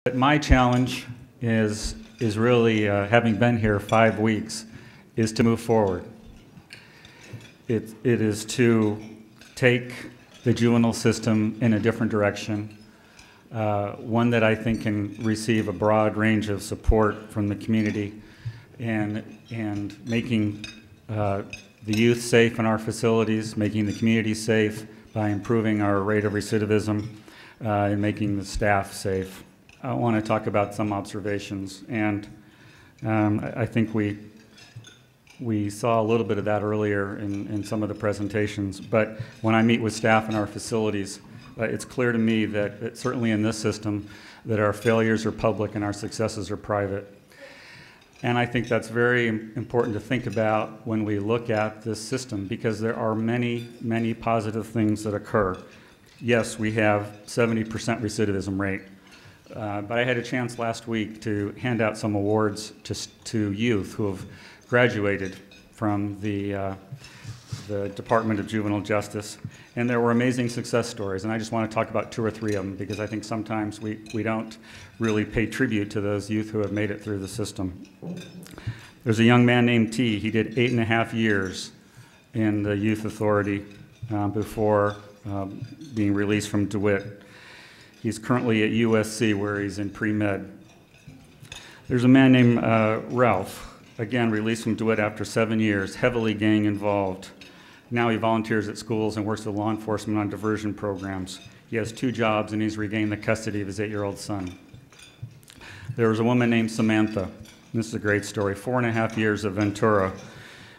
But my challenge is really, having been here 5 weeks, is to move forward. It is to take the juvenile system in a different direction, one that I think can receive a broad range of support from the community, and making the youth safe in our facilities, making the community safe by improving our rate of recidivism, and making the staff safe. I want to talk about some observations, and I think we saw a little bit of that earlier in some of the presentations, but when I meet with staff in our facilities, it's clear to me that certainly in this system that our failures are public and our successes are private. And I think that's very important to think about when we look at this system, because there are many, many positive things that occur. Yes, we have 70% recidivism rate. But I had a chance last week to hand out some awards to youth who have graduated from the Department of Juvenile Justice, and there were amazing success stories, and I just want to talk about 2 or 3 of them, because I think sometimes we don't really pay tribute to those youth who have made it through the system. There's a young man named T. He did 8.5 years in the Youth Authority before being released from DeWitt. He's currently at USC, where he's in pre-med. There's a man named Ralph, again released from DeWitt after 7 years, heavily gang involved. Now he volunteers at schools and works with law enforcement on diversion programs. He has 2 jobs, and he's regained the custody of his 8-year-old son. There was a woman named Samantha. This is a great story. 4.5 years of Ventura.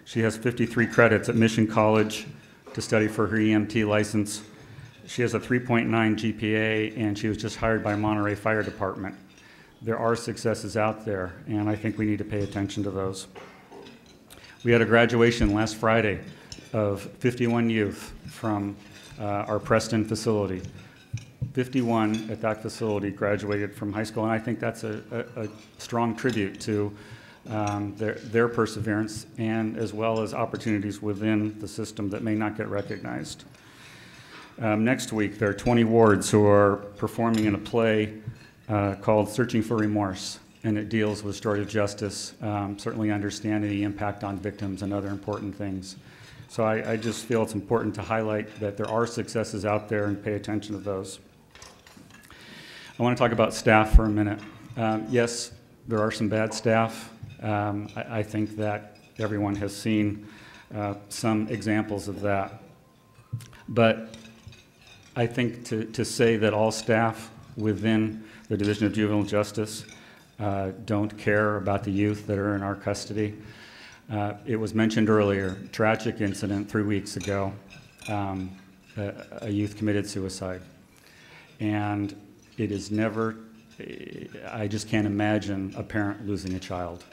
She has 53 credits at Mission College to study for her EMT license. She has a 3.9 GPA, and she was just hired by Monterey Fire Department. There are successes out there, and I think we need to pay attention to those. We had a graduation last Friday of 51 youth from our Preston facility. 51 at that facility graduated from high school, and I think that's a strong tribute to their perseverance, and as well as opportunities within the system that may not get recognized. Next week, there are 20 wards who are performing in a play called Searching for Remorse, and it deals with restorative justice, certainly understanding the impact on victims and other important things. So I just feel it's important to highlight that there are successes out there and pay attention to those. I want to talk about staff for a minute. Yes, there are some bad staff. I think that everyone has seen some examples of that. But I think to say that all staff within the Division of Juvenile Justice don't care about the youth that are in our custody. It was mentioned earlier, tragic incident 3 weeks ago, a youth committed suicide. And it is never, I just can't imagine a parent losing a child.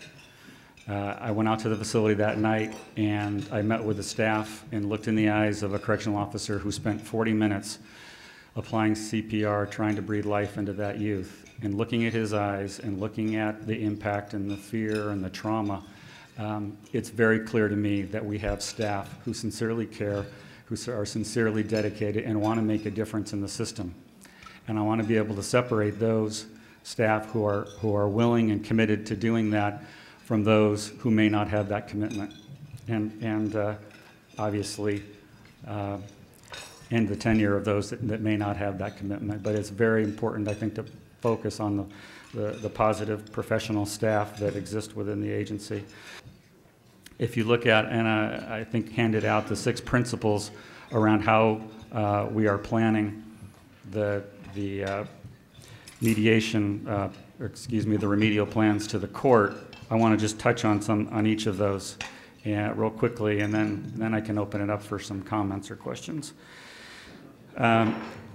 I went out to the facility that night, and I met with the staff and looked in the eyes of a correctional officer who spent 40 minutes applying CPR, trying to breathe life into that youth. And looking at his eyes and looking at the impact and the fear and the trauma, it's very clear to me that we have staff who sincerely care, who are sincerely dedicated, and want to make a difference in the system. And I want to be able to separate those staff who are willing and committed to doing that from those who may not have that commitment, and obviously end the tenure of those that may not have that commitment. But it's very important, I think, to focus on the positive professional staff that exist within the agency. If you look at, and I think handed out the 6 principles around how we are planning the mediation, the remedial plans to the court, I want to just touch on each of those real quickly, and then I can open it up for some comments or questions.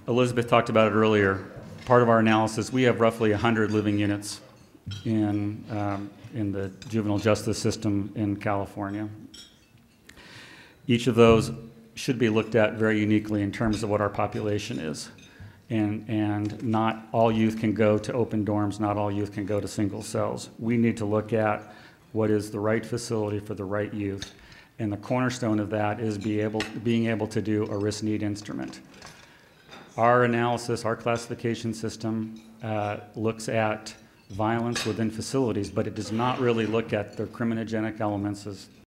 Elizabeth talked about it earlier. Part of our analysis, we have roughly 100 living units in the juvenile justice system in California. Each of those should be looked at very uniquely in terms of what our population is. And not all youth can go to open dorms, not all youth can go to single cells. We need to look at what is the right facility for the right youth, and the cornerstone of that is being able to do a risk-need instrument. Our analysis, our classification system looks at violence within facilities, but it does not really look at the criminogenic elements, as